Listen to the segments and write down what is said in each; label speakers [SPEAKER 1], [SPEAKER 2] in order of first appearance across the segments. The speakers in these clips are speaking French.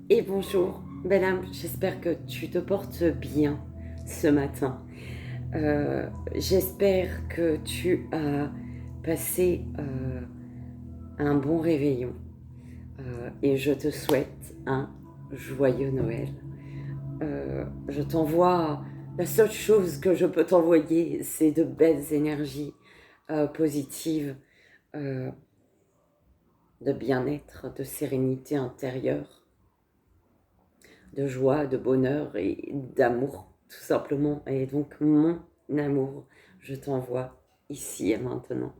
[SPEAKER 1] Et bonjour, belle âme, j'espère que tu te portes bien ce matin. J'espère que tu as passé un bon réveillon et je te souhaite un joyeux Noël. Je t'envoie, la seule chose que je peux t'envoyer, c'est de belles énergies positives, euh, de bien-être, de sérénité intérieure, de joie, de bonheur et d'amour, tout simplement. Et donc, mon amour, je t'envoie ici et maintenant.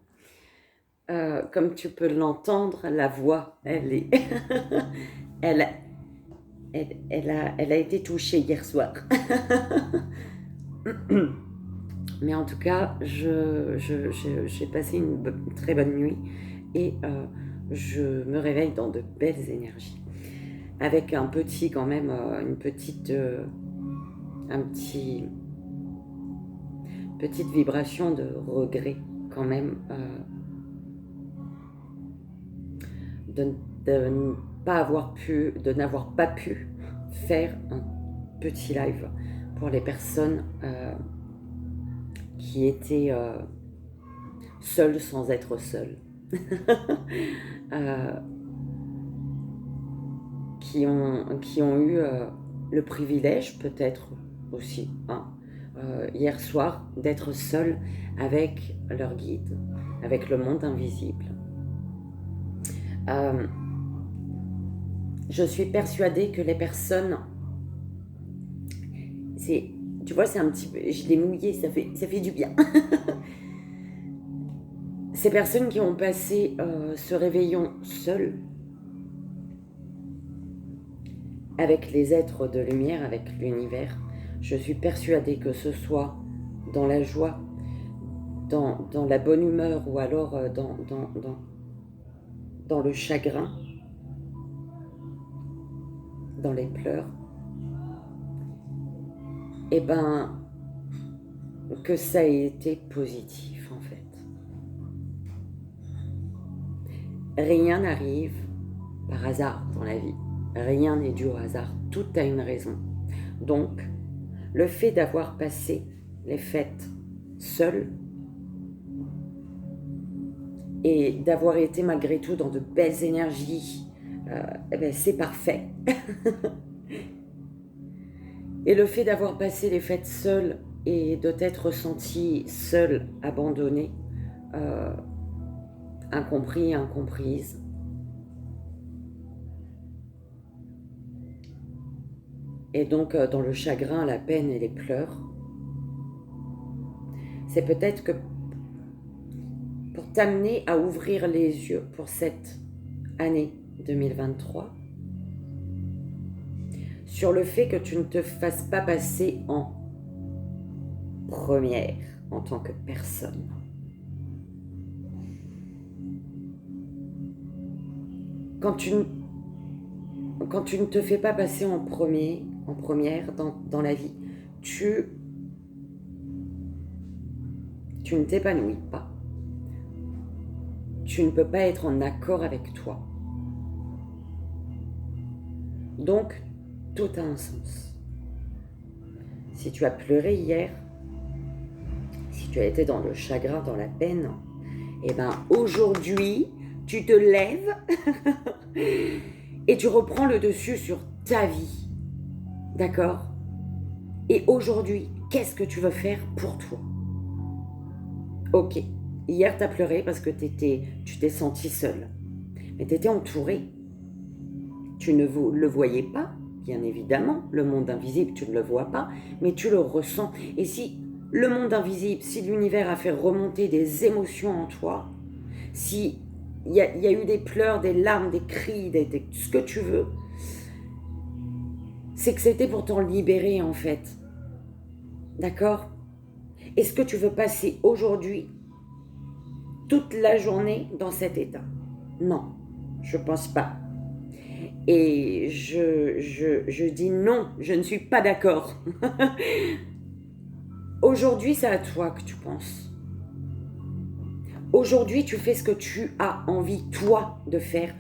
[SPEAKER 1] Comme tu peux l'entendre, la voix, elle est, elle, elle a été touchée hier soir. Mais en tout cas, j'ai passé une très bonne nuit et je me réveille dans de belles énergies. Avec un petit, quand même, petite vibration de regret quand même de, de n'avoir pas pu faire un petit live pour les personnes qui étaient seules sans être seules. euh, qui ont eu le privilège peut-être aussi, hein, hier soir, d'être seuls avec leur guide, avec le monde invisible. Euh, je suis persuadée que les personnes, tu vois, c'est un petit peu, je l'ai mouillé, ça fait du bien. Ces personnes qui ont passé ce réveillon seules, avec les êtres de lumière, avec l'univers, je suis persuadée que ce soit dans la joie, dans la bonne humeur ou alors dans le chagrin, dans les pleurs, et ben que ça ait été positif en fait. Rien n'arrive par hasard dans la vie. Rien n'est dû au hasard. Tout a une raison. Donc, le fait d'avoir passé les fêtes seul et d'avoir été malgré tout dans de belles énergies, eh ben, c'est parfait. Et le fait d'avoir passé les fêtes seul et de t'être senti seul, abandonné, incompris, incomprise, et donc dans le chagrin, la peine et les pleurs, c'est peut-être que pour t'amener à ouvrir les yeux pour cette année 2023, sur le fait que tu ne te fasses pas passer en première en tant que personne. Quand tu ne te fais pas passer en première dans la vie, tu ne t'épanouis pas. Tu ne peux pas être en accord avec toi. Donc, tout a un sens. Si tu as pleuré hier, si tu as été dans le chagrin, dans la peine, et ben aujourd'hui, tu te lèves et tu reprends le dessus sur ta vie. D'accord ? Et aujourd'hui, qu'est-ce que tu veux faire pour toi ? Ok, hier tu as pleuré parce que tu t'es senti seule. Mais tu étais entourée. Tu ne le voyais pas, bien évidemment. Le monde invisible, tu ne le vois pas, mais tu le ressens. Et si le monde invisible, si l'univers a fait remonter des émotions en toi, si il y a eu des pleurs, des larmes, des cris, ce que tu veux, c'est que c'était pour t'en libérer en fait. D'accord ? Est-ce que tu veux passer aujourd'hui toute la journée dans cet état ? Non, je pense pas. Et je dis non, je ne suis pas d'accord. Aujourd'hui, c'est à toi que tu penses. Aujourd'hui, tu fais ce que tu as envie, toi, de faire.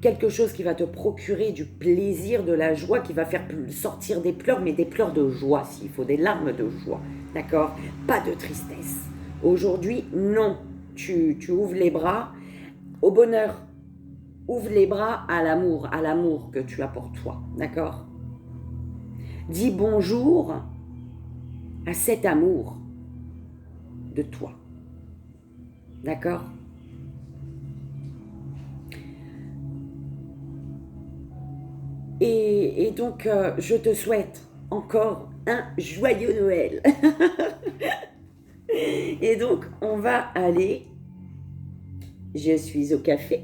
[SPEAKER 1] quelque chose qui va te procurer du plaisir, de la joie, qui va faire sortir des pleurs, mais des pleurs de joie, s'il faut, des larmes de joie, d'accord? Pas de tristesse. Aujourd'hui, non, tu ouvres les bras au bonheur, ouvre les bras à l'amour que tu as pour toi, d'accord? Dis bonjour à cet amour de toi, d'accord? Et donc, je te souhaite encore un joyeux Noël. Et donc, on va aller, je suis au café,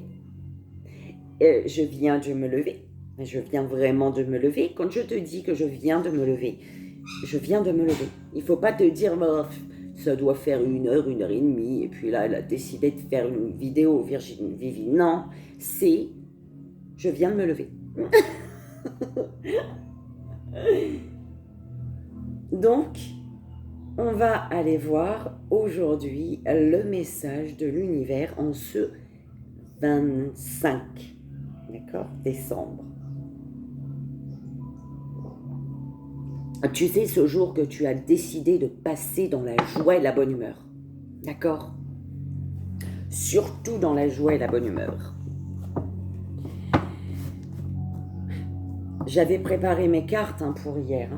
[SPEAKER 1] je viens de me lever, je viens vraiment de me lever. Quand je te dis que je viens de me lever, je viens de me lever. Il ne faut pas te dire, oh, ça doit faire 1 heure, 1 heure et demie, et puis là, elle a décidé de faire une vidéo, Virginie Vivi. Non, c'est, je viens de me lever. Donc, on va aller voir aujourd'hui le message de l'univers en ce 25, d'accord, décembre. Tu sais, ce jour que tu as décidé de passer dans la joie et la bonne humeur, d'accord? Surtout dans la joie et la bonne humeur. J'avais préparé mes cartes pour hier.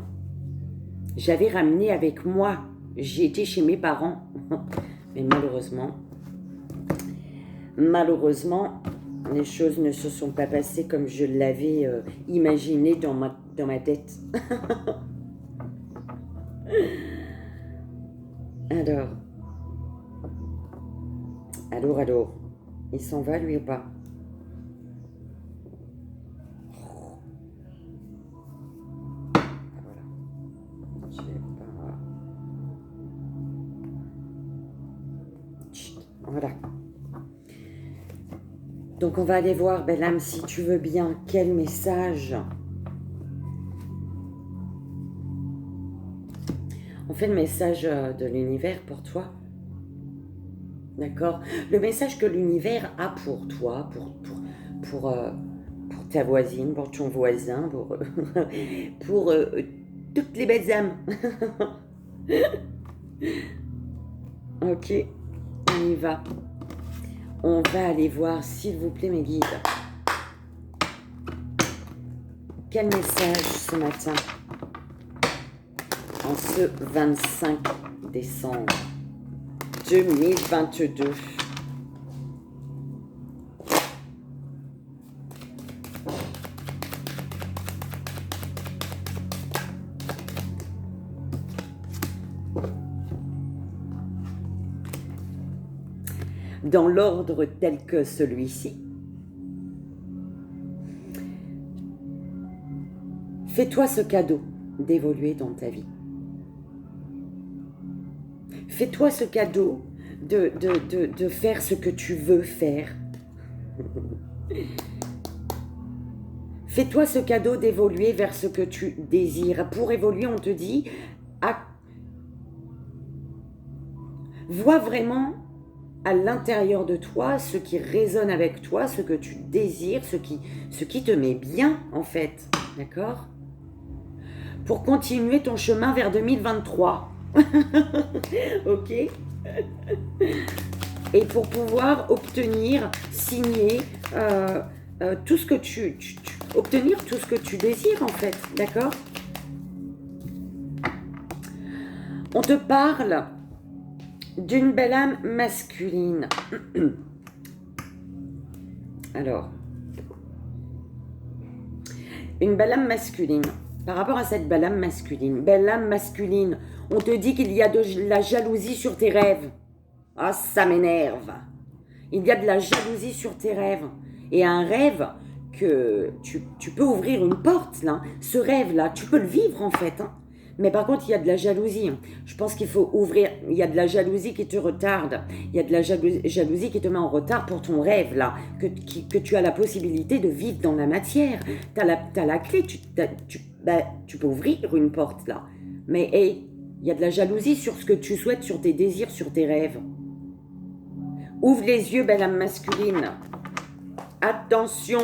[SPEAKER 1] J'avais ramené avec moi. J'ai été chez mes parents. Mais malheureusement, les choses ne se sont pas passées comme je l'avais imaginé dans ma tête. Alors, il s'en va lui ou pas? Voilà. Donc on va aller voir, belle âme, si tu veux bien, quel message. On fait le message de l'univers pour toi. D'accord? Le message que l'univers a pour toi, pour ta voisine, pour ton voisin, pour toutes les belles âmes. Ok, on y va. On va aller voir, s'il vous plaît, mes guides. Quel message ce matin, en ce 25 décembre 2022. Dans l'ordre tel que celui-ci, fais-toi ce cadeau d'évoluer dans ta vie. Fais-toi ce cadeau de faire ce que tu veux faire. Fais-toi ce cadeau d'évoluer vers ce que tu désires. Pour évoluer, on te dit, vois vraiment à l'intérieur de toi ce qui résonne avec toi, ce que tu désires, ce qui te met bien, en fait. D'accord? Pour continuer ton chemin vers 2023. Ok? Et pour pouvoir obtenir, signer tout ce que obtenir tout ce que tu désires, en fait. D'accord? On te parle d'une belle âme masculine. Alors, une belle âme masculine. Par rapport à cette belle âme masculine, on te dit qu'il y a de la jalousie sur tes rêves. Ah, ça m'énerve. Il y a de la jalousie sur tes rêves. Et un rêve que tu peux ouvrir une porte, là. Ce rêve-là, tu peux le vivre, en fait, Mais par contre, il y a de la jalousie. Je pense qu'il faut ouvrir. Il y a de la jalousie qui te retarde. Il y a de la jalousie qui te met en retard pour ton rêve, là. Que tu as la possibilité de vivre dans la matière. Tu as la clé. Tu peux ouvrir une porte, là. Mais hey, il y a de la jalousie sur ce que tu souhaites, sur tes désirs, sur tes rêves. Ouvre les yeux, belle âme masculine. attention,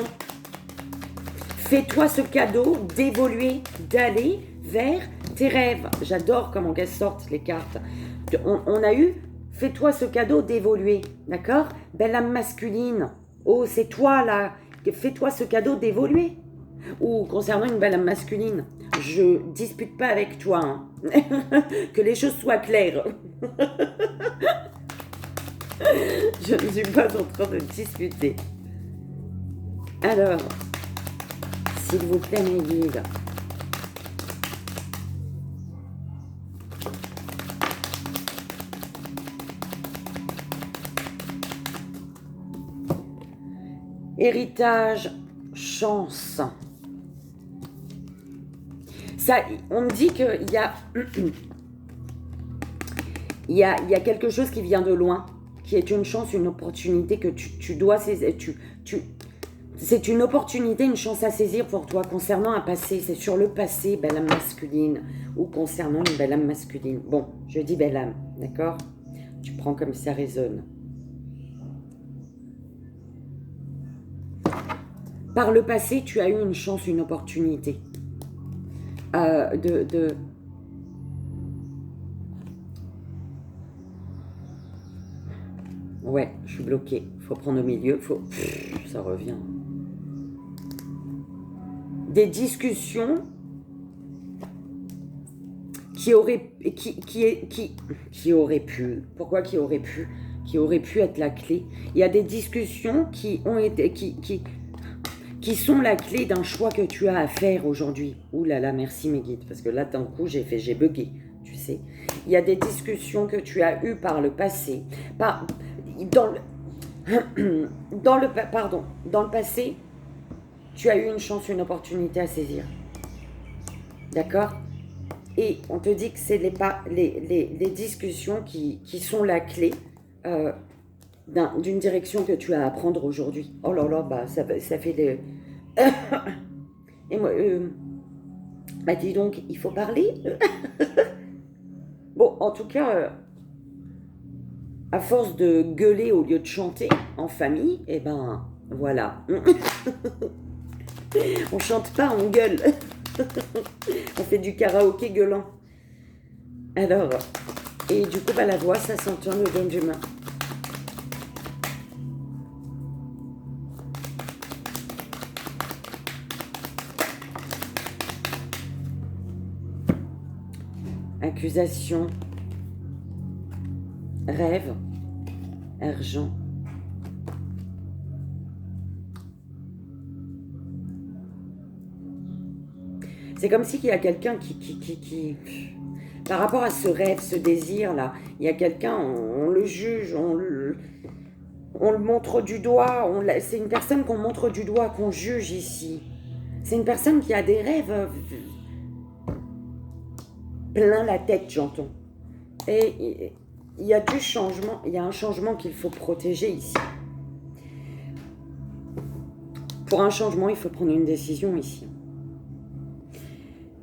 [SPEAKER 1] fais-toi ce cadeau d'évoluer, d'aller vers tes rêves. J'adore comment qu'elles sortent les cartes. On a eu, fais-toi ce cadeau d'évoluer, d'accord? Belle âme masculine, oh c'est toi là, fais-toi ce cadeau d'évoluer. Ou concernant une belle âme masculine, je dispute pas avec toi, hein. Que les choses soient claires. Je ne suis pas en train de discuter. Alors, s'il vous plaît mes guides. Héritage, chance. Ça, on me dit qu'il y a, il y a quelque chose qui vient de loin, qui est une chance, une opportunité que tu dois saisir. C'est une opportunité, une chance à saisir pour toi concernant un passé. C'est sur le passé, belle âme masculine, ou concernant une belle âme masculine. Bon, je dis belle âme, d'accord? Tu prends comme ça résonne. Par le passé, tu as eu une chance, une opportunité Ouais, je suis bloquée. Il faut prendre au milieu. Ça revient. Des discussions qui auraient pu. Pourquoi qui auraient pu? Qui auraient pu être la clé. Il y a des discussions qui ont été... qui sont la clé d'un choix que tu as à faire aujourd'hui. Ouh là là, merci mes guides, parce que là, d'un coup, j'ai bugué, tu sais. Il y a des discussions que tu as eues par le passé. Dans le passé, tu as eu une chance, une opportunité à saisir. D'accord? Et on te dit que c'est les discussions qui sont la clé d'une direction que tu as à prendre aujourd'hui. Oh là là, bah, ça fait des... Et moi, bah dis donc, il faut parler. Bon, en tout cas, à force de gueuler au lieu de chanter en famille, eh ben, voilà. On chante pas, on gueule. On fait du karaoké gueulant. Alors, et du coup, bah, la voix, ça s'entend le don d'humain. Accusation, rêve, argent. C'est comme s'il y a quelqu'un qui... Par rapport à ce rêve, ce désir-là, il y a quelqu'un, on le juge, on le montre du doigt, c'est une personne qu'on montre du doigt, qu'on juge ici. C'est une personne qui a des rêves plein la tête, j'entends. Et il y a du changement, il y a un changement qu'il faut protéger ici. Pour un changement, il faut prendre une décision ici.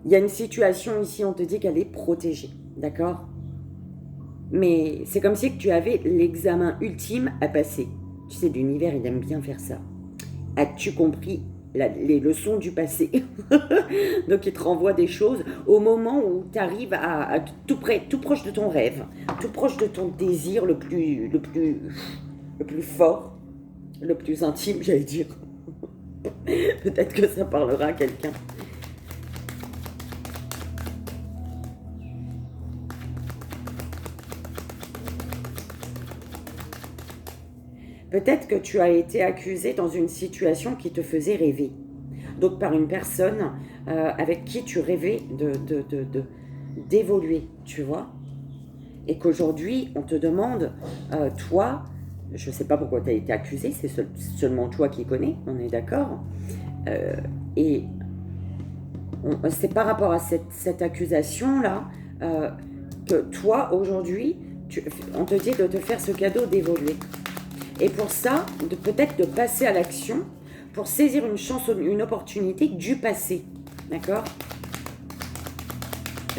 [SPEAKER 1] Il y a une situation ici, on te dit qu'elle est protégée, d'accord? Mais c'est comme si tu avais l'examen ultime à passer. Tu sais, l'univers, il aime bien faire ça. As-tu compris les leçons du passé? Donc, il te renvoie des choses au moment où tu arrives à tout proche de ton rêve, tout proche de ton désir le plus fort, le plus intime, j'allais dire. Peut-être que ça parlera à quelqu'un. Peut-être que tu as été accusé dans une situation qui te faisait rêver. Donc par une personne avec qui tu rêvais d'évoluer, tu vois. Et qu'aujourd'hui, on te demande, toi, je ne sais pas pourquoi tu as été accusé, c'est seulement toi qui connais, on est d'accord. Et c'est par rapport à cette accusation-là que toi, aujourd'hui, on te dit de te faire ce cadeau d'évoluer. Et pour ça, peut-être de passer à l'action pour saisir une chance, une opportunité du passé. D'accord?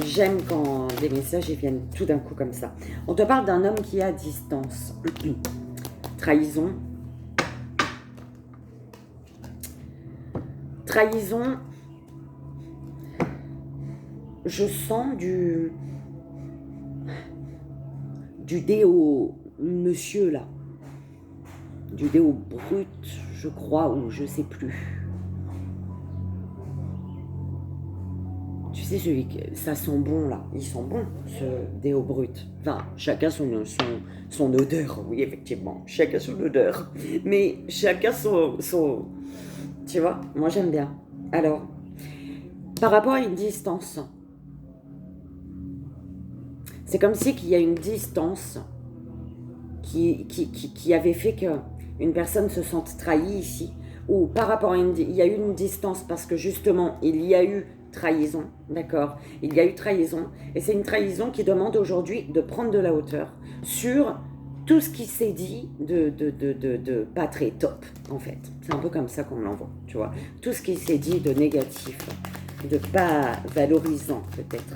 [SPEAKER 1] J'aime quand des messages ils viennent tout d'un coup comme ça. On te parle d'un homme qui est à distance. Trahison. trahison, je sens du dé au monsieur là, du dé au brut, je crois, ou je sais plus. Tu sais, ça sent bon là, ils sont bons, ce déo brut. Enfin, chacun son odeur, oui, effectivement, chacun son odeur. Mais chacun son... Tu vois, moi j'aime bien. Alors, par rapport à une distance, c'est comme si qu'il y a une distance qui avait fait qu'une personne se sente trahie ici, ou par rapport à il y a eu une distance parce que justement, il y a eu trahison, d'accord? Il y a eu trahison, et c'est une trahison qui demande aujourd'hui de prendre de la hauteur sur tout ce qui s'est dit de pas très top, en fait. C'est un peu comme ça qu'on l'envoie, tu vois. Tout ce qui s'est dit de négatif, de pas valorisant, peut-être.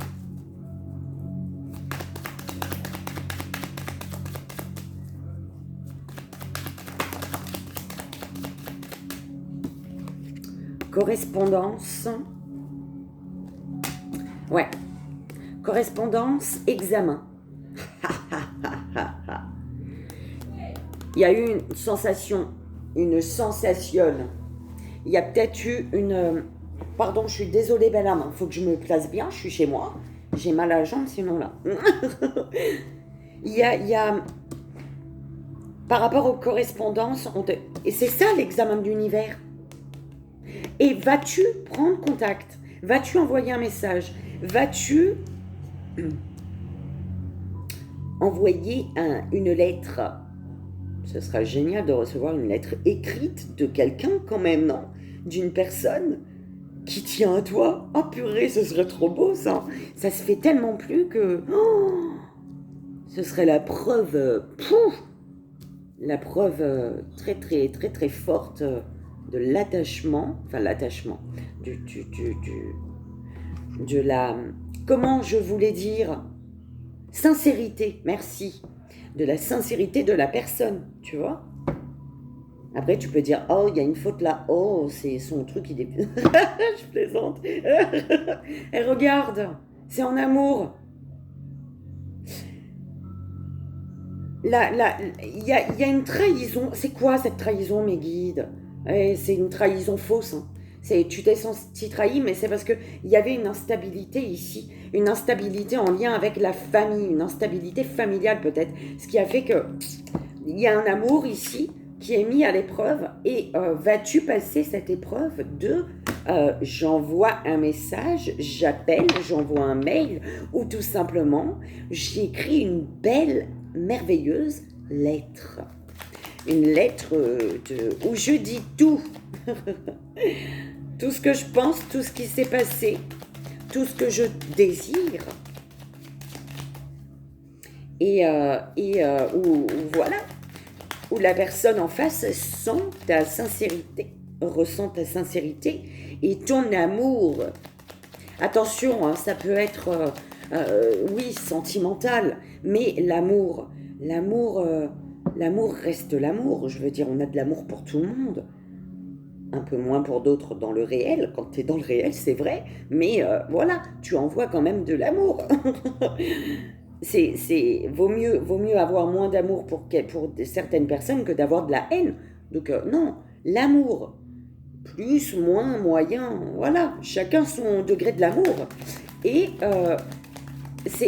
[SPEAKER 1] Correspondance. Ouais. Correspondance, examen. Il y a eu une sensation. Il y a peut-être eu une... Pardon, je suis désolée, belle âme. Il faut que je me place bien. Je suis chez moi. J'ai mal à la jambe, sinon là. il y a... Par rapport aux correspondances, et c'est ça l'examen de l'univers. Et vas-tu prendre contact? Vas-tu envoyer un message? Vas-tu envoyer une lettre? Ce sera génial de recevoir une lettre écrite de quelqu'un quand même, non? D'une personne qui tient à toi. Oh purée, ce serait trop beau ça. Ça se fait tellement plus que... Oh, ce serait la preuve... la preuve très très très très forte de l'attachement, enfin l'attachement, de la... Comment je voulais dire? Sincérité, merci. De la sincérité de la personne, tu vois. Après, tu peux dire, oh, il y a une faute là. Oh, c'est son truc, il est... Je plaisante. Et regarde, c'est en amour. Il y a une trahison. C'est quoi cette trahison, mes guides? C'est une trahison fausse. Hein. Tu t'es senti trahi, mais c'est parce qu'il y avait une instabilité ici. Une instabilité en lien avec la famille. Une instabilité familiale peut-être. Ce qui a fait que il y a un amour ici qui est mis à l'épreuve. Et vas-tu passer cette épreuve de j'envoie un message, j'appelle, j'envoie un mail, ou tout simplement j'écris une belle, merveilleuse lettre. Une lettre où je dis tout. Tout ce que je pense, tout ce qui s'est passé, tout ce que je désire. Où voilà, où la personne en face sent ta sincérité, ressent ta sincérité et ton amour. Attention, hein, ça peut être, oui, sentimental, mais l'amour reste l'amour. Je veux dire, on a de l'amour pour tout le monde. Un peu moins pour d'autres dans le réel. Quand tu es dans le réel, c'est vrai. Mais voilà, tu envoies quand même de l'amour. Vaut mieux avoir moins d'amour pour certaines personnes que d'avoir de la haine. Donc non, l'amour, plus, moins, moyen, voilà. Chacun son degré de l'amour. Et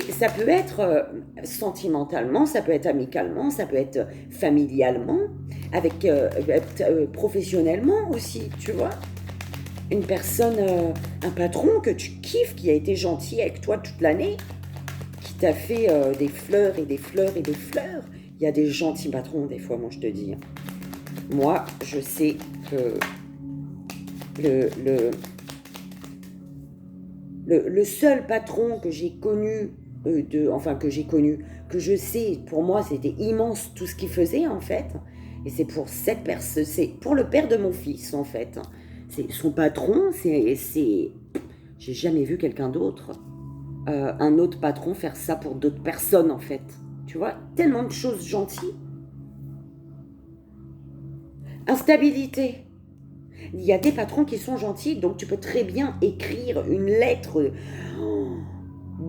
[SPEAKER 1] ça peut être sentimentalement, ça peut être amicalement, ça peut être familialement, avec professionnellement aussi, tu vois. Une personne, un patron que tu kiffes, qui a été gentil avec toi toute l'année, qui t'a fait des fleurs et des fleurs et des fleurs. Il y a des gentils patrons des fois, moi je te dis. Moi, je sais que le seul patron que j'ai connu, que je sais, pour moi c'était immense tout ce qu'il faisait en fait, et c'est pour cette personne, c'est pour le père de mon fils en fait. C'est son patron, j'ai jamais vu quelqu'un d'autre, un autre patron faire ça pour d'autres personnes en fait. Tu vois, tellement de choses gentilles. Instabilité. Il y a des patrons qui sont gentils, donc tu peux très bien écrire une lettre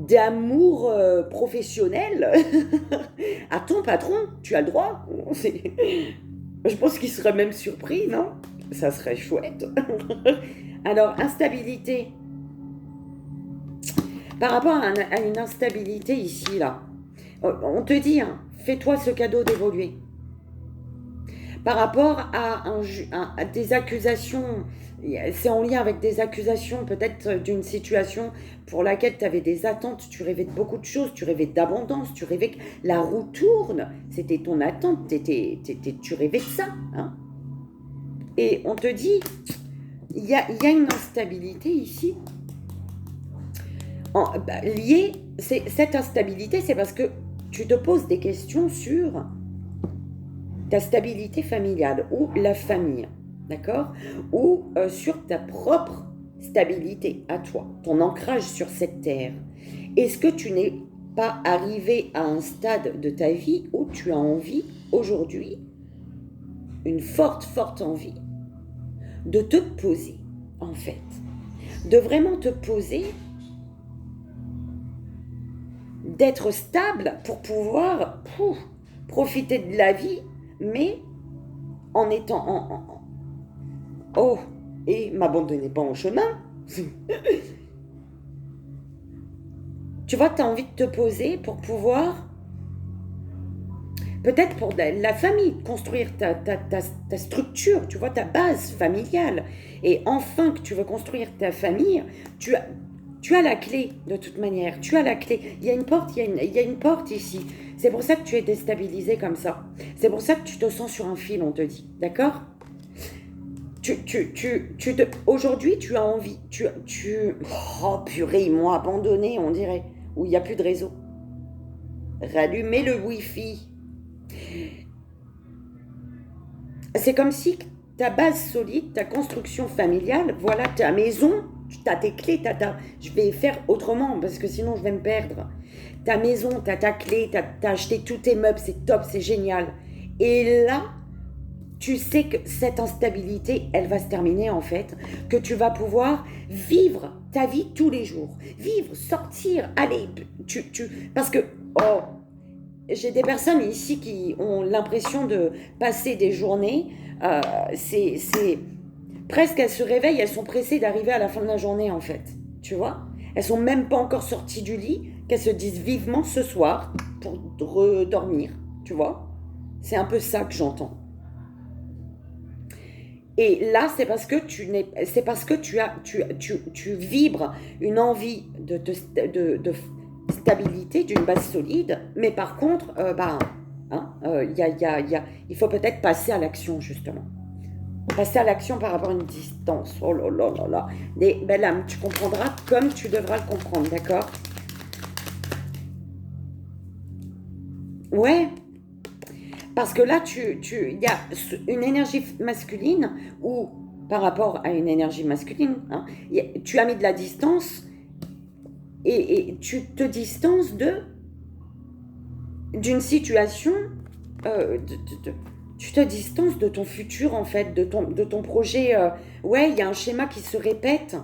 [SPEAKER 1] d'amour professionnel à ton patron. Tu as le droit. Je pense qu'il serait même surpris, non? Ça serait chouette. Alors, instabilité. Par rapport à une instabilité ici, là, on te dit, hein, fais-toi ce cadeau d'évoluer. Par rapport à des accusations, c'est en lien avec des accusations peut-être d'une situation pour laquelle tu avais des attentes, tu rêvais de beaucoup de choses, tu rêvais d'abondance, tu rêvais que la roue tourne, c'était ton attente, tu rêvais de ça. Hein. Et on te dit, il y a une instabilité ici. Liée, cette instabilité, c'est parce que tu te poses des questions sur ta stabilité familiale ou la famille, d'accord? Ou sur ta propre stabilité à toi, ton ancrage sur cette terre. Est-ce que tu n'es pas arrivé à un stade de ta vie où tu as envie, aujourd'hui, une forte envie, de te poser, en fait, de vraiment te poser, d'être stable pour pouvoir profiter de la vie, mais en étant oh, et m'abandonnez pas en chemin. Tu vois, tu as envie de te poser pour pouvoir, peut-être pour la famille, construire ta structure, tu vois, ta base familiale. Et enfin que tu veux construire ta famille, tu as la clé de toute manière, tu as la clé. Il y a une porte, il y a une porte ici. C'est pour ça que tu es déstabilisé comme ça. C'est pour ça que tu te sens sur un fil, on te dit. D'accord? Aujourd'hui, tu as envie. Oh purée, ils m'ont abandonné, on dirait. Où il n'y a plus de réseau. Rallumez le Wi-Fi. C'est comme si ta base solide, ta construction familiale, voilà ta maison, tu as tes clés, je vais faire autrement parce que sinon je vais me perdre. Ta maison, tu as ta clé, tu as acheté tous tes meubles, c'est top, c'est génial. Et là, tu sais que cette instabilité, elle va se terminer en fait, que tu vas pouvoir vivre ta vie tous les jours. Vivre, sortir, aller, parce que, oh, j'ai des personnes ici qui ont l'impression de passer des journées, c'est presque, elles se réveillent, elles sont pressées d'arriver à la fin de la journée en fait, tu vois. Elles sont même pas encore sorties du lit, qu'elles se disent vivement ce soir pour redormir, tu vois. C'est un peu ça que j'entends. Et là, c'est parce que tu vibres une envie de stabilité, d'une base solide, mais par contre, il faut peut-être passer à l'action justement. Passer à l'action par rapport à une distance. Oh là là là là. Belle âme, tu comprendras comme tu devras le comprendre, d'accord? Ouais. Parce que là, il y a une énergie masculine ou par rapport à une énergie masculine, hein, tu as mis de la distance et tu te distances d'une situation, tu te distances de ton futur en fait, de ton projet. Ouais, il y a un schéma qui se répète.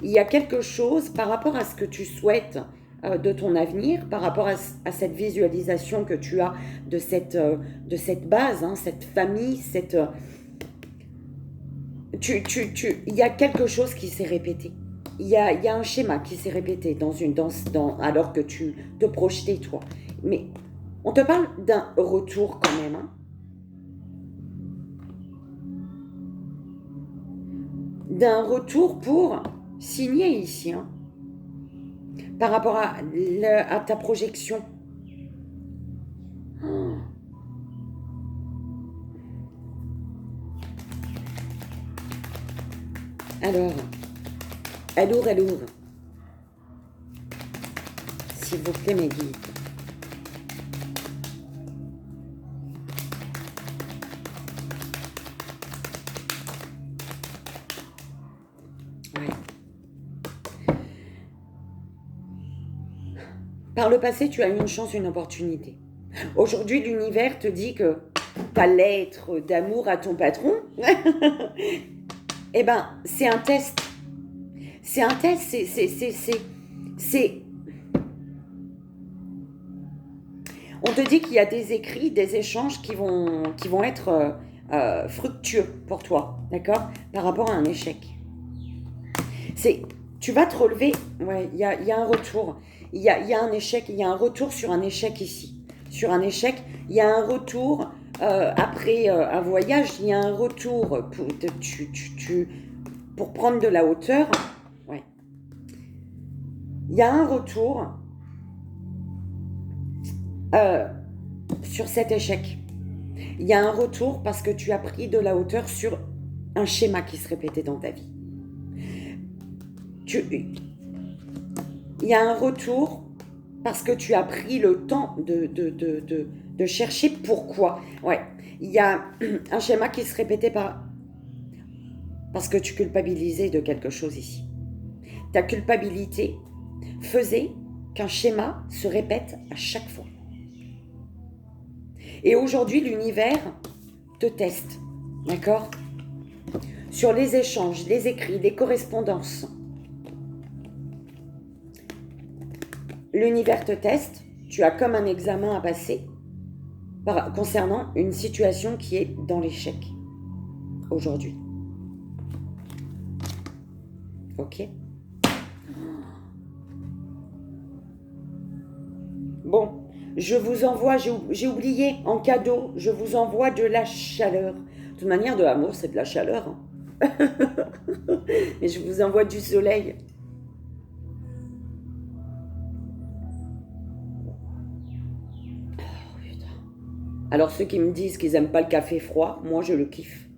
[SPEAKER 1] Il y a quelque chose par rapport à ce que tu souhaites de ton avenir, par rapport à cette visualisation que tu as de cette base, hein, cette famille, il y a quelque chose qui s'est répété. Il y a un schéma qui s'est répété alors que tu te projetais toi. Mais on te parle d'un retour quand même. Hein. D'un retour pour signer ici. Hein. Par rapport à ta projection. Oh. Alors, alors, s'il vous plaît, mes guides. Ouais. Par le passé, tu as eu une chance, une opportunité. Aujourd'hui, l'univers te dit que ta lettre d'amour à ton patron, Eh ben, c'est un test. C'est un test, c'est... On te dit qu'il y a des écrits, des échanges qui vont être fructueux pour toi, d'accord? Par rapport à un échec. Tu vas te relever, ouais, il y a un retour. Il y a un échec, il y a un retour sur un échec ici. Sur un échec, il y a un retour après un voyage, il y a un retour pour prendre de la hauteur. Ouais. Il y a un retour sur cet échec. Il y a un retour parce que tu as pris de la hauteur sur un schéma qui se répétait dans ta vie. Il y a un retour parce que tu as pris le temps de chercher pourquoi. Ouais, il y a un schéma qui se répétait parce que tu culpabilisais de quelque chose ici. Ta culpabilité faisait qu'un schéma se répète à chaque fois. Et aujourd'hui, l'univers te teste, d'accord? Sur les échanges, les écrits, les correspondances. L'univers te teste, tu as comme un examen à passer concernant une situation qui est dans l'échec aujourd'hui. Ok? Bon, je vous envoie, j'ai oublié, en cadeau, je vous envoie de la chaleur. De toute manière, de l'amour, c'est de la chaleur. Hein. Mais je vous envoie du soleil. Alors ceux qui me disent qu'ils n'aiment pas le café froid, moi je le kiffe.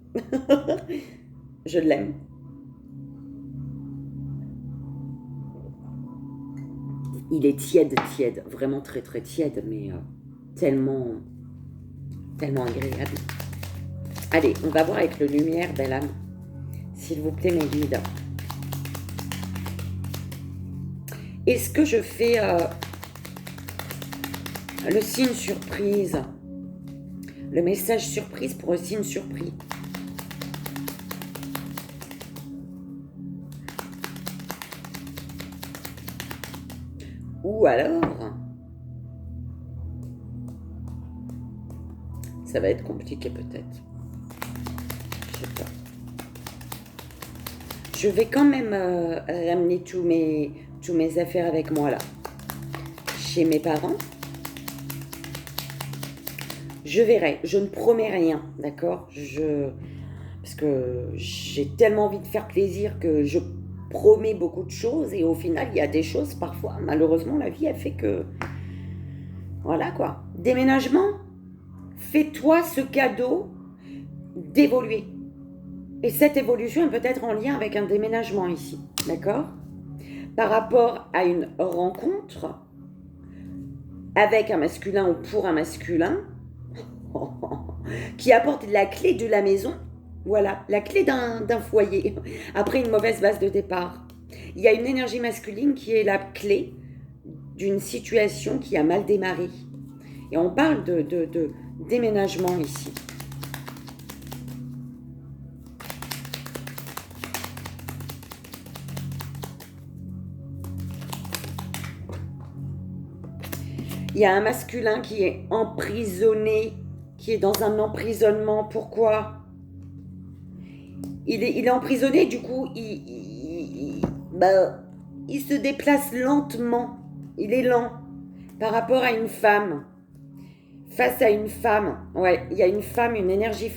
[SPEAKER 1] Je l'aime. Il est tiède, vraiment très très tiède, mais tellement agréable. Allez, on va voir avec le lumière, belle âme. S'il vous plaît, mes guides. Est-ce que je fais le signe surprise? Le message surprise pour le signe surpris. Ou alors, ça va être compliqué peut-être. Je sais pas. Je vais quand même ramener tous mes affaires avec moi là. Chez mes parents. Je verrai, je ne promets rien, d'accord? Parce que j'ai tellement envie de faire plaisir que je promets beaucoup de choses et au final, il y a des choses parfois, malheureusement, la vie, elle fait que... Voilà quoi. Déménagement, fais-toi ce cadeau d'évoluer. Et cette évolution est peut-être en lien avec un déménagement ici, d'accord? Par rapport à une rencontre avec un masculin ou pour un masculin, qui apporte la clé de la maison, voilà, la clé d'un foyer, après une mauvaise base de départ. Il y a une énergie masculine qui est la clé d'une situation qui a mal démarré. Et on parle de déménagement ici. Il y a un masculin qui est emprisonné, qui est dans un emprisonnement. Pourquoi? Il est emprisonné, du coup, il se déplace lentement. Il est lent par rapport à une femme. Face à une femme, ouais, il y a une femme, une énergie.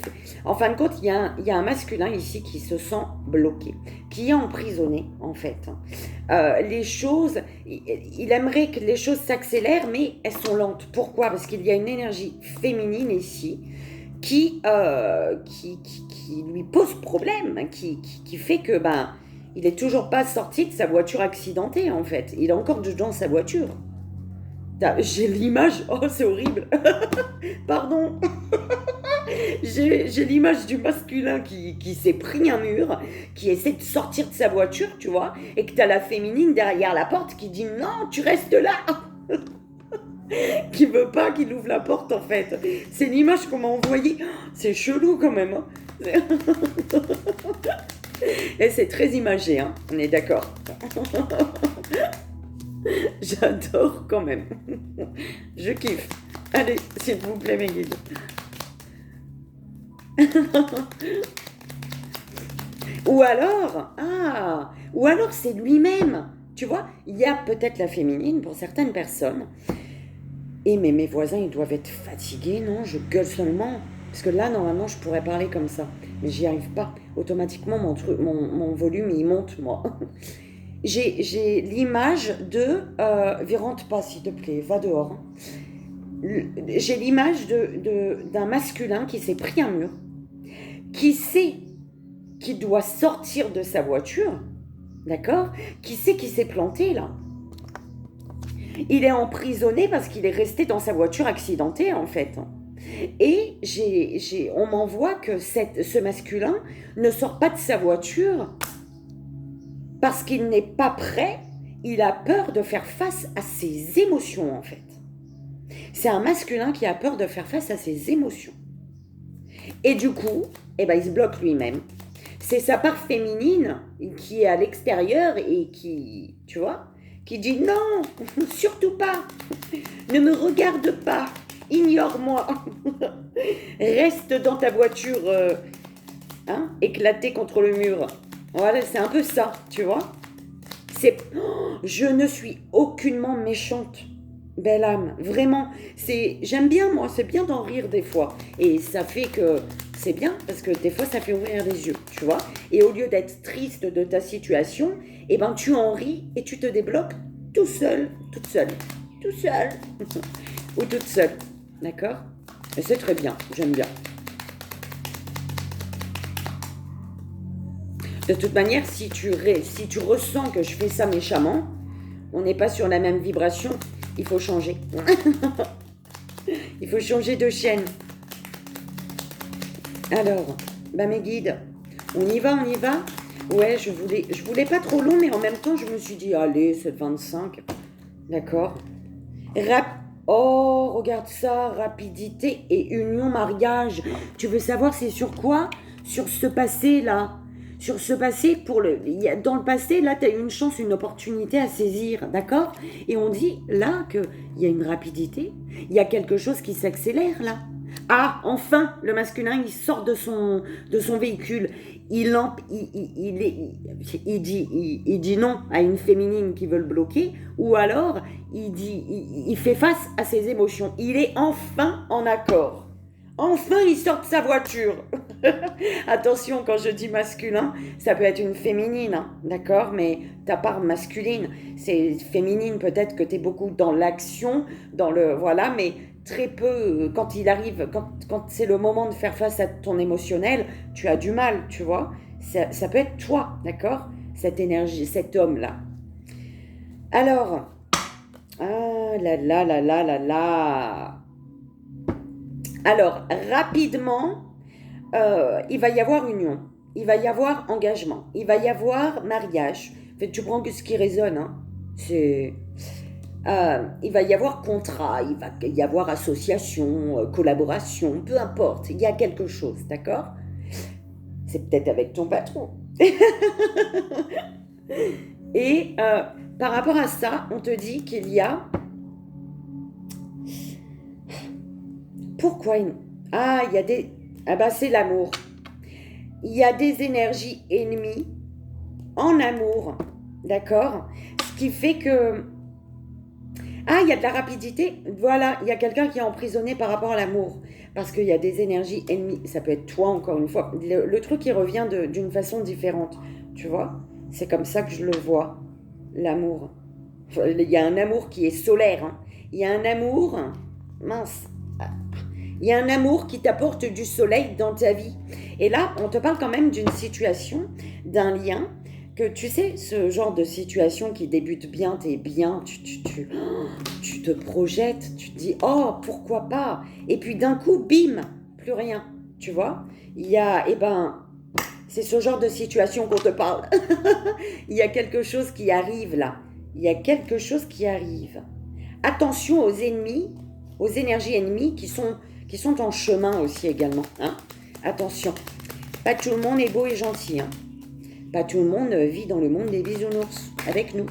[SPEAKER 1] En fin de compte, il y a un masculin ici qui se sent bloqué, qui est emprisonné, en fait. Les choses, il aimerait que les choses s'accélèrent, mais elles sont lentes. Pourquoi? Parce qu'il y a une énergie féminine ici qui lui pose problème, qui fait que, il est toujours pas sorti de sa voiture accidentée, en fait. Il est encore dedans sa voiture. J'ai l'image, oh c'est horrible, pardon, j'ai l'image du masculin qui s'est pris un mur, qui essaie de sortir de sa voiture, tu vois, et que t'as la féminine derrière la porte qui dit non, tu restes là, qui veut pas qu'il ouvre la porte en fait. C'est l'image qu'on m'a envoyée, c'est chelou quand même, hein. Et c'est très imagé, hein, on est d'accord. J'adore quand même. Je kiffe. Allez, s'il vous plaît, mes guides. Ou alors c'est lui-même. Tu vois, il y a peut-être la féminine pour certaines personnes. Et mais mes voisins, ils doivent être fatigués, non? Je gueule seulement. Parce que là, normalement, je pourrais parler comme ça. Mais j'y arrive pas. Automatiquement, mon volume, il monte, moi. J'ai l'image de... rentre pas, s'il te plaît, va dehors. J'ai l'image d'un masculin qui s'est pris un mur, qui sait qu'il doit sortir de sa voiture, d'accord? Qui sait qu'il s'est planté, là. Il est emprisonné parce qu'il est resté dans sa voiture accidentée, en fait. Et on m'envoie que ce masculin ne sort pas de sa voiture parce qu'il n'est pas prêt, il a peur de faire face à ses émotions, en fait. C'est un masculin qui a peur de faire face à ses émotions. Et du coup, eh ben, il se bloque lui-même. C'est sa part féminine qui est à l'extérieur et qui, tu vois, qui dit non, surtout pas, ne me regarde pas, ignore-moi, reste dans ta voiture éclatée contre le mur. Voilà, c'est un peu ça, tu vois. Je ne suis aucunement méchante, belle âme, vraiment. J'aime bien, moi, c'est bien d'en rire des fois. Et ça fait que c'est bien, parce que des fois, ça fait ouvrir les yeux, tu vois. Et au lieu d'être triste de ta situation, eh ben, tu en ris et tu te débloques tout seul, toute seule, tout seul, ou toute seule, d'accord? Et c'est très bien, j'aime bien. De toute manière, si tu ressens que je fais ça méchamment, on n'est pas sur la même vibration, il faut changer. Il faut changer de chaîne. Alors, mes guides, on y va? Ouais, je voulais pas trop long, mais en même temps, je me suis dit, allez, 7,25, d'accord. Oh, regarde ça, rapidité et union, mariage. Tu veux savoir c'est sur quoi? Sur ce passé-là. Sur ce passé, dans le passé, là, tu as eu une chance, une opportunité à saisir, d'accord? Et on dit, là, qu'il y a une rapidité, il y a quelque chose qui s'accélère, là. Ah, enfin, le masculin, il sort de son véhicule. Il dit non à une féminine qui veut le bloquer, ou alors, il fait face à ses émotions. Il est enfin en accord. Enfin, il sort de sa voiture. Attention, quand je dis masculin, ça peut être une féminine, hein, d'accord? Mais ta part masculine, c'est féminine, peut-être que tu es beaucoup dans l'action, voilà, mais très peu, quand il arrive, quand c'est le moment de faire face à ton émotionnel, tu as du mal, tu vois? Ça peut être toi, d'accord? Cette énergie, cet homme-là. Alors, ah là là là là là là. Alors, rapidement, il va y avoir union, il va y avoir engagement, il va y avoir mariage. En fait, tu prends que ce qui résonne, hein. Il va y avoir contrat, il va y avoir association, collaboration, peu importe, il y a quelque chose, d'accord? C'est peut-être avec ton patron. Et par rapport à ça, on te dit qu'il y a... Pourquoi il y a des... Ah ben, c'est l'amour. Il y a des énergies ennemies en amour, d'accord? Ce qui fait que... il y a de la rapidité. Voilà, il y a quelqu'un qui est emprisonné par rapport à l'amour. Parce qu'il y a des énergies ennemies. Ça peut être toi, encore une fois. Le truc, il revient d'une façon différente. Tu vois? C'est comme ça que je le vois, l'amour. Il y a un amour qui est solaire. Hein. Il y a un amour... Mince. Il y a un amour qui t'apporte du soleil dans ta vie. Et là, on te parle quand même d'une situation, d'un lien, que tu sais, ce genre de situation qui débute bien, t'es bien, tu te projettes, tu te dis, oh, pourquoi pas? Et puis d'un coup, bim, plus rien, tu vois? Il y a, c'est ce genre de situation qu'on te parle. Il y a quelque chose qui arrive là. Il y a quelque chose qui arrive. Attention aux ennemis, aux énergies ennemies qui sont en chemin aussi également. Hein. Attention, pas tout le monde est beau et gentil. Hein. Pas tout le monde vit dans le monde des bisounours avec nous.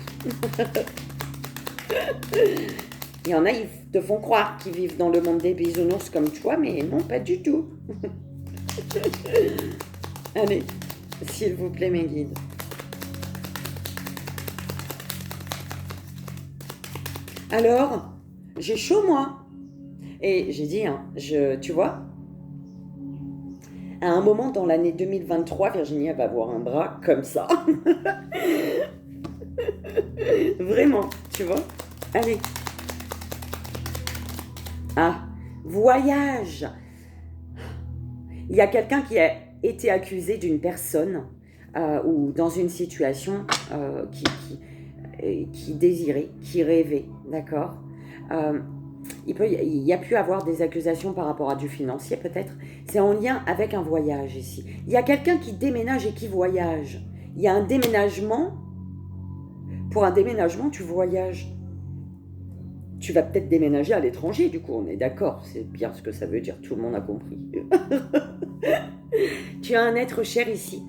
[SPEAKER 1] Il y en a, ils te font croire qu'ils vivent dans le monde des bisounours comme toi, mais non, pas du tout. Allez, s'il vous plaît, mes guides. Alors, j'ai chaud, moi. Et j'ai dit, hein, tu vois, à un moment dans l'année 2023, Virginie va avoir un bras comme ça. Vraiment, tu vois. Allez. Ah, voyage. Il y a quelqu'un qui a été accusé d'une personne ou dans une situation qui désirait, qui rêvait, d'accord. Il y a pu avoir des accusations par rapport à du financier peut-être. C'est en lien avec un voyage ici. Il y a quelqu'un qui déménage et qui voyage. Il y a un déménagement. Pour un déménagement, tu voyages. Tu vas peut-être déménager à l'étranger, du coup, on est d'accord. C'est bien ce que ça veut dire, tout le monde a compris. Tu as un être cher ici.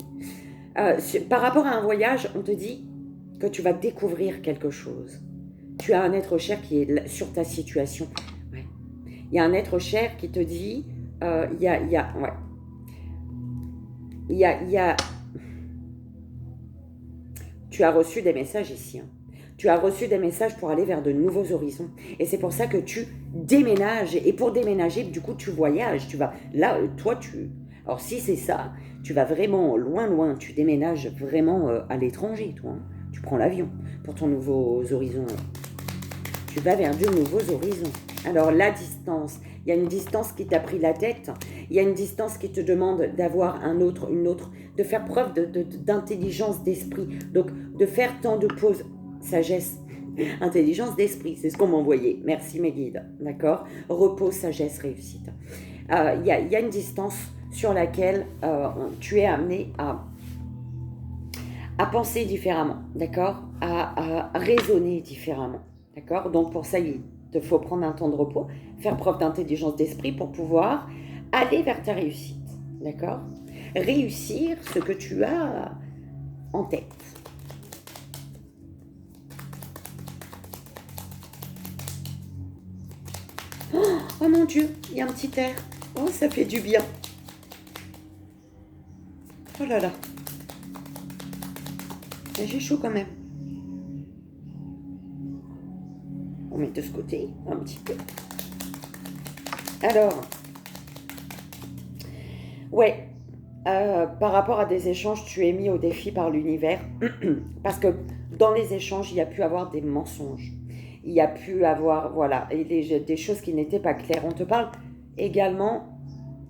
[SPEAKER 1] Par rapport à un voyage, on te dit que tu vas découvrir quelque chose. Tu as un être cher qui est sur ta situation. Ouais. Il y a un être cher qui te dit, tu as reçu des messages ici. Hein. Tu as reçu des messages pour aller vers de nouveaux horizons. Et c'est pour ça que tu déménages. Et pour déménager, du coup, tu voyages. Tu vas là, toi, Alors, si c'est ça, tu vas vraiment loin, loin. Tu déménages vraiment à l'étranger, toi. Hein. Tu prends l'avion pour ton nouveau horizon. Tu vas vers de nouveaux horizons. Alors, la distance. Il y a une distance qui t'a pris la tête. Il y a une distance qui te demande d'avoir une autre, de faire preuve d'intelligence d'esprit. Donc, de faire tant de pauses. Sagesse, intelligence d'esprit, c'est ce qu'on m'envoyait. Merci mes guides, d'accord. Repos, sagesse, réussite. Il y a une distance sur laquelle tu es amené à penser différemment, d'accord, à raisonner différemment, d'accord. Donc pour ça, il te faut prendre un temps de repos, faire preuve d'intelligence d'esprit pour pouvoir aller vers ta réussite, d'accord. Réussir ce que tu as en tête. Oh mon Dieu, il y a un petit air. Oh, ça fait du bien. Oh là là. J'ai chaud quand même. On met de ce côté un petit peu. Alors, ouais, par rapport à des échanges, tu es mis au défi par l'univers. Parce que dans les échanges, il y a pu avoir des mensonges. Il y a pu avoir, voilà, des choses qui n'étaient pas claires. On te parle également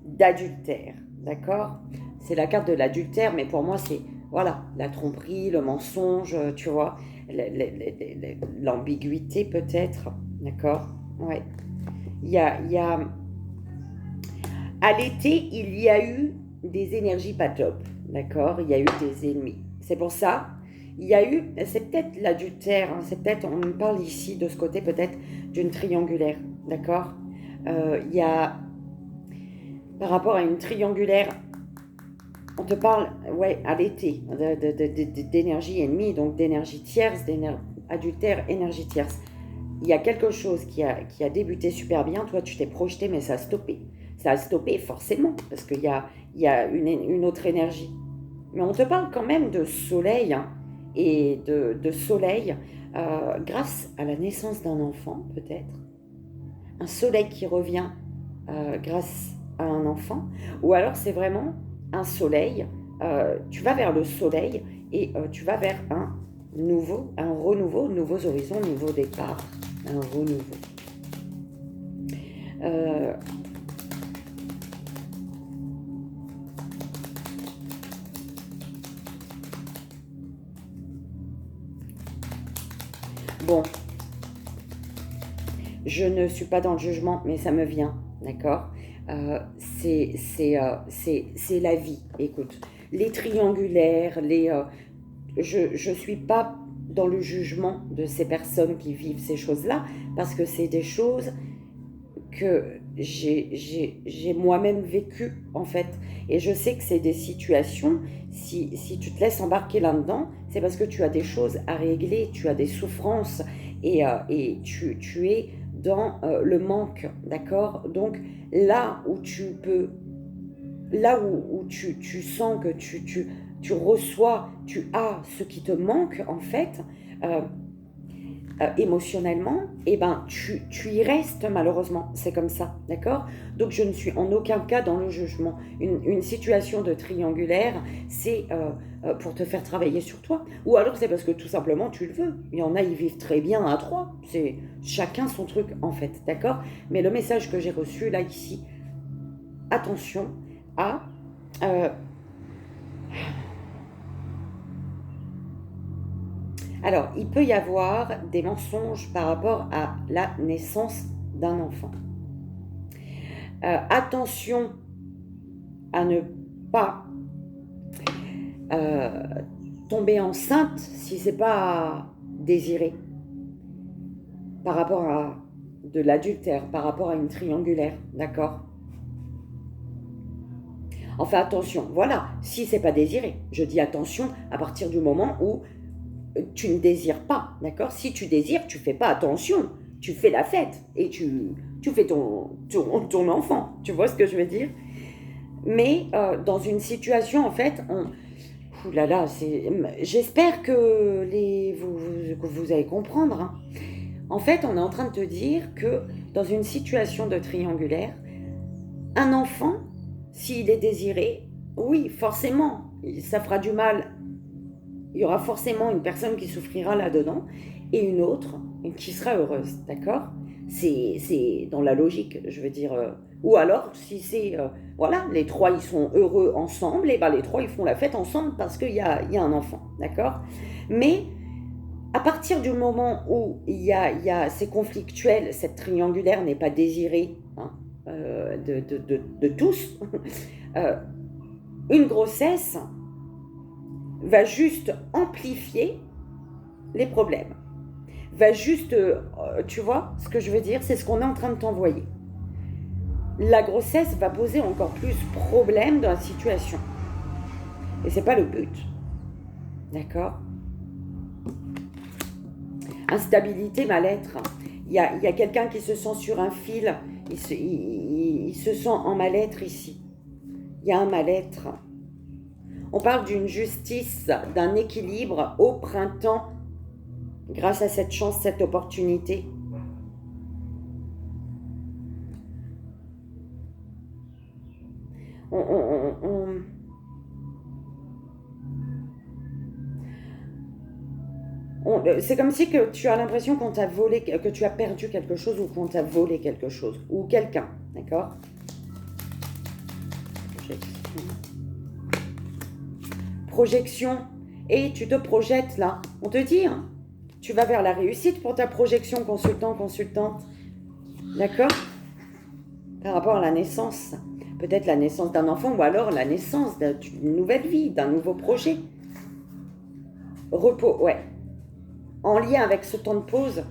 [SPEAKER 1] d'adultère, d'accord. C'est la carte de l'adultère, mais pour moi, c'est, voilà, la tromperie, le mensonge, tu vois, l'ambiguïté peut-être, d'accord. Ouais. Il y a... À l'été, il y a eu des énergies pas top, d'accord. Il y a eu des ennemis. C'est pour ça... Il y a eu, c'est peut-être l'adultère, hein, c'est peut-être, on parle ici de ce côté peut-être d'une triangulaire, d'accord. Il y a, par rapport à une triangulaire, on te parle, ouais, à l'été, d'énergie ennemie, donc d'énergie tierce, adultère, énergie tierce. Il y a quelque chose qui a débuté super bien, toi tu t'es projeté, mais ça a stoppé. Ça a stoppé forcément, parce qu'il y a une autre énergie. Mais on te parle quand même de soleil, hein, et de soleil grâce à la naissance d'un enfant peut-être, un soleil qui revient grâce à un enfant, ou alors c'est vraiment un soleil, tu vas vers le soleil et tu vas vers un renouveau, nouveaux horizons, nouveau départ, un renouveau. Bon, je ne suis pas dans le jugement, mais ça me vient, d'accord. C'est la vie, écoute. Les triangulaires, je ne suis pas dans le jugement de ces personnes qui vivent ces choses-là, parce que c'est des choses que j'ai moi-même vécu, en fait. Et je sais que c'est des situations, si tu te laisses embarquer là-dedans, c'est parce que tu as des choses à régler, tu as des souffrances et tu es dans le manque, d'accord? Donc là où tu peux, là où tu sens que tu reçois, tu as ce qui te manque, en fait, euh, émotionnellement, eh ben, tu y restes malheureusement, c'est comme ça, d'accord? Donc je ne suis en aucun cas dans le jugement. Une situation de triangulaire, c'est pour te faire travailler sur toi, ou alors c'est parce que tout simplement tu le veux. Il y en a, ils vivent très bien à trois, c'est chacun son truc en fait, d'accord? Mais le message que j'ai reçu là ici, attention à... euh, alors, il peut y avoir des mensonges par rapport à la naissance d'un enfant. Attention à ne pas euh, tomber enceinte si c'est pas désiré par rapport à de l'adultère, par rapport à une triangulaire, d'accord? Enfin, attention, voilà, si c'est pas désiré. Je dis attention à partir du moment où tu ne désires pas, d'accord? Si tu désires, tu fais pas attention, tu fais la fête et tu fais ton enfant, tu vois ce que je veux dire? Mais dans une situation, en fait, ouh là là, j'espère que vous allez comprendre, hein. En fait, on est en train de te dire que dans une situation de triangulaire, un enfant, s'il est désiré, oui, forcément, ça fera du mal. Il y aura forcément une personne qui souffrira là-dedans et une autre qui sera heureuse, d'accord? C'est dans la logique, je veux dire. Ou alors, si c'est, voilà, les trois, ils sont heureux ensemble, et ben les trois, ils font la fête ensemble parce qu'il y a un enfant, d'accord? Mais à partir du moment où c'est conflictuel, cette triangulaire n'est pas désirée, hein, de tous, euh, une grossesse va juste amplifier les problèmes. Va juste, tu vois ce que je veux dire? C'est ce qu'on est en train de t'envoyer. La grossesse va poser encore plus problème dans la situation. Et c'est pas le but. D'accord? Instabilité, mal-être. Il y a quelqu'un qui se sent sur un fil. Il se sent en mal-être ici. Il y a un mal-être. On parle d'une justice, d'un équilibre au printemps grâce à cette chance, cette opportunité. C'est comme si que tu as l'impression qu'on t'a volé, que tu as perdu quelque chose ou qu'on t'a volé quelque chose. Ou quelqu'un, d'accord? Projection. Et tu te projettes là. On te dit, hein, tu vas vers la réussite pour ta projection, consultant, consultante. D'accord? Par rapport à la naissance. Peut-être la naissance d'un enfant ou alors la naissance d'une nouvelle vie, d'un nouveau projet. Repos, ouais. En lien avec ce temps de pause,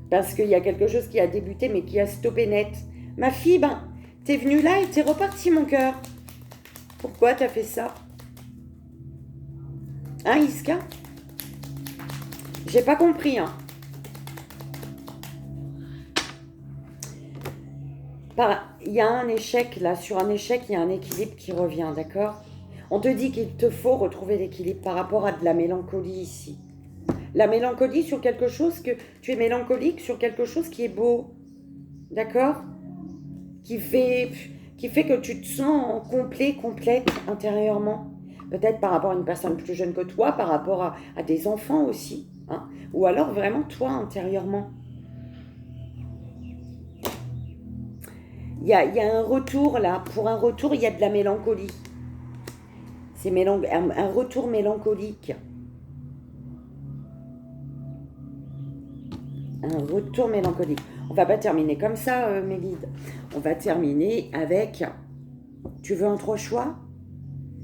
[SPEAKER 1] parce qu'il y a quelque chose qui a débuté mais qui a stoppé net. Ma fille, ben, t'es venue là et t'es repartie, mon cœur. Pourquoi t'as fait ça? Hein, Iska? J'ai pas compris, hein. Il y a un échec, là, sur un échec, il y a un équilibre qui revient, d'accord? On te dit qu'il te faut retrouver l'équilibre par rapport à de la mélancolie ici. La mélancolie sur quelque chose que... Tu es mélancolique sur quelque chose qui est beau, d'accord? Qui fait que tu te sens complet, complète intérieurement. Peut-être par rapport à une personne plus jeune que toi, par rapport à des enfants aussi, hein? Ou alors vraiment toi intérieurement. Il y a un retour là. Pour un retour, il y a de la mélancolie. C'est un retour mélancolique. Un retour mélancolique. On va pas terminer comme ça, Mélide. On va terminer avec... Tu veux un 3 choix?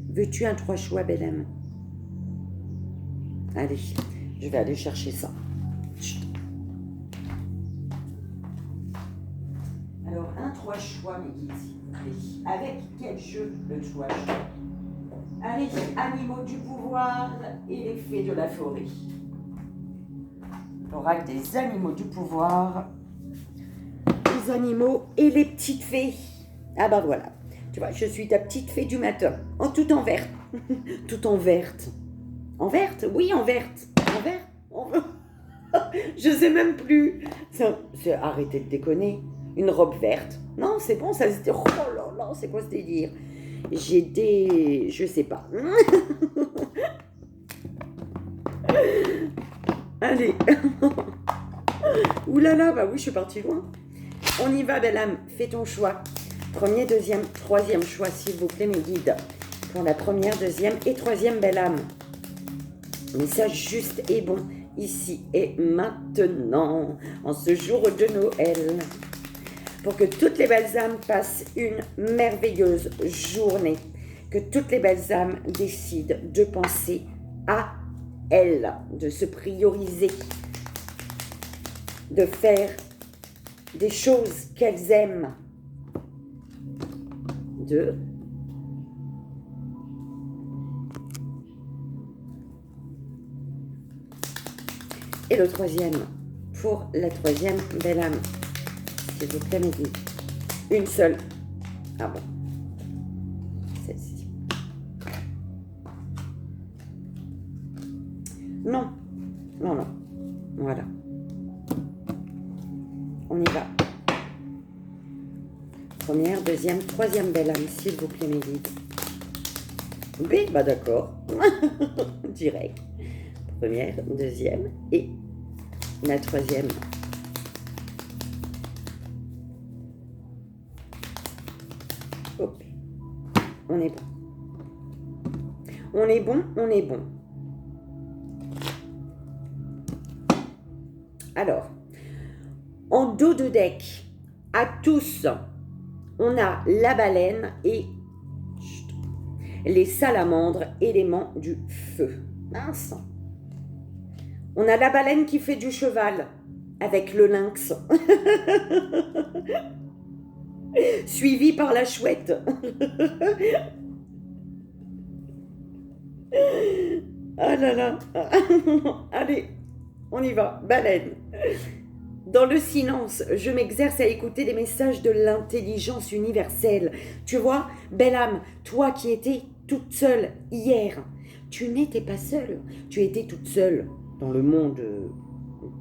[SPEAKER 1] Veux-tu un 3 choix, Belém? Allez, je vais aller chercher ça. Chut. Alors, un 3 choix, mes guides, s'il vous plaît. Avec quel jeu le 3 choix? Allez, animaux du pouvoir et les fées de la forêt. L'oracle des animaux du pouvoir, les animaux et les petites fées. Ah ben voilà, tu vois, je suis ta petite fée du matin, en tout en verte. Tout en verte. En verte? Oui, en verte. En vert? Je sais même plus. Arrêtez de déconner. Une robe verte. Non, c'est bon, ça se dit. Oh là là, c'est quoi ce délire? J'ai des... Je sais pas. Allez. Ouh là là, bah oui, je suis partie loin. On y va, belle âme. Fais ton choix. Premier, deuxième, troisième choix, s'il vous plaît, mes guides. Pour la première, deuxième et troisième, belle âme. Message juste et bon, ici et maintenant, en ce jour de Noël. Pour que toutes les belles âmes passent une merveilleuse journée. Que toutes les belles âmes décident de penser à elles, de se prioriser, de faire des choses qu'elles aiment. Et le troisième, pour la troisième belle âme, s'il vous plaît, mes guides. Une seule. Ah bon. Celle-ci. Non. Non, non. Voilà. On y va. Première, deuxième, troisième belle âme, s'il vous plaît, mes guides. B, bah d'accord. Direct. Première, deuxième et la troisième. Hop. On est bon. On est bon, on est bon. Alors, en dos de deck, à tous, on a la baleine et les salamandres, éléments du feu. Mince. On a la baleine qui fait du cheval avec le lynx. Suivi par la chouette. Ah là là. Allez, on y va. Baleine. Dans le silence, je m'exerce à écouter les messages de l'intelligence universelle. Tu vois, belle âme, toi qui étais toute seule hier, tu n'étais pas seule. Tu étais toute seule dans le monde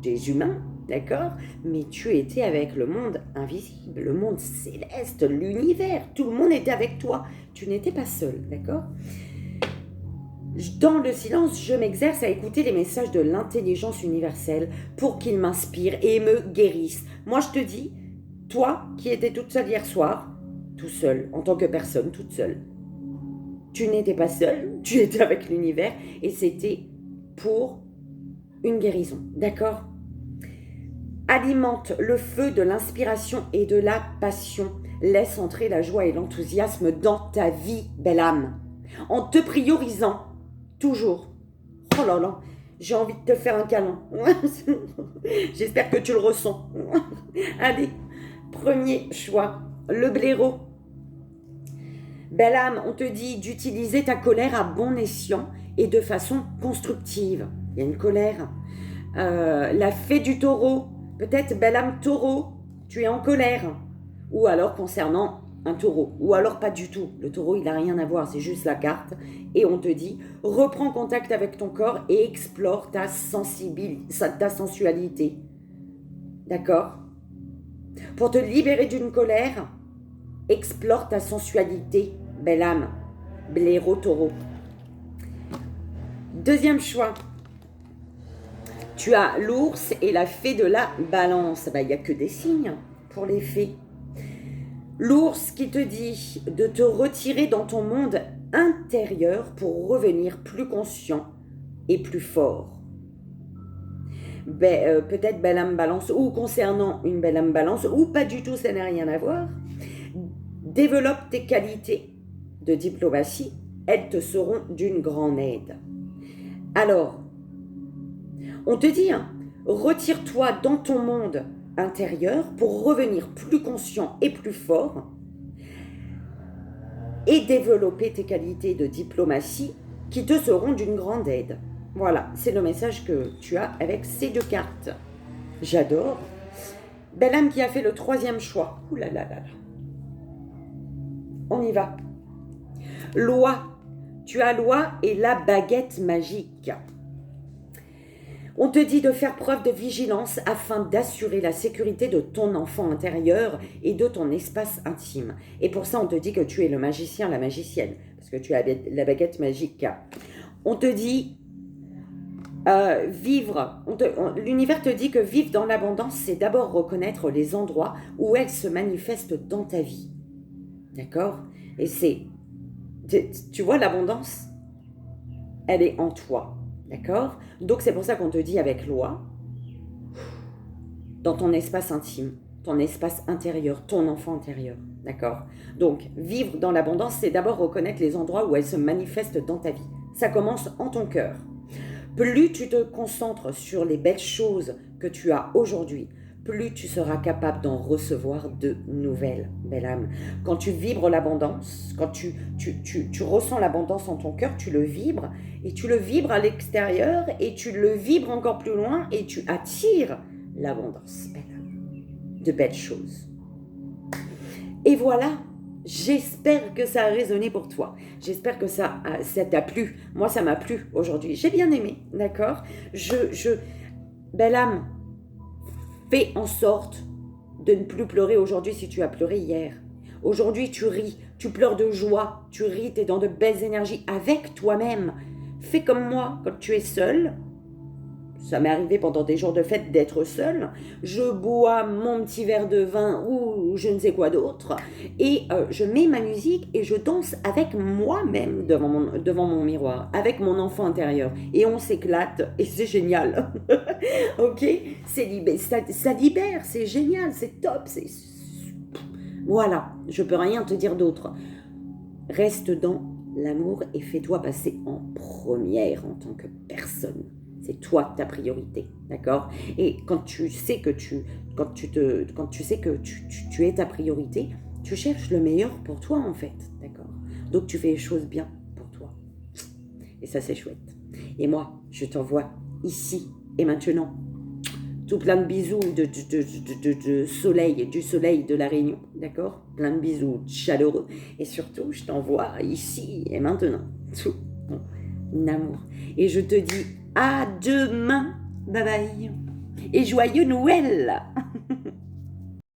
[SPEAKER 1] des humains, d'accord? Mais tu étais avec le monde invisible, le monde céleste, l'univers. Tout le monde était avec toi. Tu n'étais pas seule, d'accord? Dans le silence, je m'exerce à écouter les messages de l'intelligence universelle pour qu'ils m'inspirent et me guérissent. Moi, je te dis, toi qui étais toute seule hier soir, tout seul, en tant que personne, toute seule, tu n'étais pas seule, tu étais avec l'univers et c'était pour une guérison, d'accord? Alimente le feu de l'inspiration et de la passion. Laisse entrer la joie et l'enthousiasme dans ta vie, belle âme, en te priorisant. Toujours. Oh là là, j'ai envie de te faire un câlin. J'espère que tu le ressens. Allez, premier choix, le blaireau. Belle âme, on te dit d'utiliser ta colère à bon escient et de façon constructive. Il y a une colère. La fée du taureau. Peut-être, belle âme taureau, tu es en colère. Ou alors concernant un taureau, ou alors pas du tout. Le taureau, il n'a rien à voir, c'est juste la carte. Et on te dit, reprends contact avec ton corps et explore ta sensualité. D'accord? Pour te libérer d'une colère, explore ta sensualité, belle âme, blaireau taureau. Deuxième choix. Tu as l'ours et la fée de la balance. Il n'y a que des signes pour les fées. L'ours qui te dit de te retirer dans ton monde intérieur pour revenir plus conscient et plus fort. Peut-être belle âme balance ou concernant une belle âme balance ou pas du tout, ça n'a rien à voir. Développe tes qualités de diplomatie, elles te seront d'une grande aide. Alors, on te dit, retire-toi dans ton monde intérieur pour revenir plus conscient et plus fort et développer tes qualités de diplomatie qui te seront d'une grande aide. Voilà, c'est le message que tu as avec ces 2 cartes. J'adore. Belle âme qui a fait le 3e choix. Ouh là là là là. On y va. Loi. Tu as loi et la baguette magique. On te dit de faire preuve de vigilance afin d'assurer la sécurité de ton enfant intérieur et de ton espace intime. Et pour ça, on te dit que tu es le magicien, la magicienne, parce que tu as la baguette magique. On te dit vivre. L'univers te dit que vivre dans l'abondance, c'est d'abord reconnaître les endroits où elle se manifeste dans ta vie. D'accord? Et tu vois l'abondance, elle est en toi. D'accord? Donc c'est pour ça qu'on te dit avec loi, dans ton espace intime, ton espace intérieur, ton enfant intérieur. D'accord? Donc vivre dans l'abondance, c'est d'abord reconnaître les endroits où elle se manifeste dans ta vie. Ça commence en ton cœur. Plus tu te concentres sur les belles choses que tu as aujourd'hui, plus tu seras capable d'en recevoir de nouvelles, belle âme. Quand tu vibres l'abondance, quand tu ressens l'abondance en ton cœur, tu le vibres, et tu le vibres à l'extérieur, et tu le vibres encore plus loin, et tu attires l'abondance, belle âme, de belles choses. Et voilà, j'espère que ça a résonné pour toi. J'espère que ça t'a plu. Moi, ça m'a plu aujourd'hui. J'ai bien aimé, d'accord? Belle âme, fais en sorte de ne plus pleurer aujourd'hui si tu as pleuré hier. Aujourd'hui, tu ris, tu pleures de joie, tu ris, tu es dans de belles énergies avec toi-même. Fais comme moi quand tu es seul. Ça m'est arrivé pendant des jours de fête d'être seule. Je bois mon petit verre de vin ou je ne sais quoi d'autre. Et je mets ma musique et je danse avec moi-même devant mon miroir, avec mon enfant intérieur. Et on s'éclate et c'est génial. Ok? Ça libère, c'est génial, c'est top. Voilà, je peux rien te dire d'autre. Reste dans l'amour et fais-toi passer en première en tant que personne. C'est toi ta priorité, d'accord? Et quand tu sais que tu es ta priorité, tu cherches le meilleur pour toi en fait, d'accord? Donc tu fais les choses bien pour toi. Et ça c'est chouette. Et moi, je t'envoie ici et maintenant tout plein de bisous de soleil, du soleil de la Réunion, d'accord? Plein de bisous chaleureux. Et surtout, je t'envoie ici et maintenant tout mon amour. Et je te dis à demain. Bye bye. Et joyeux Noël!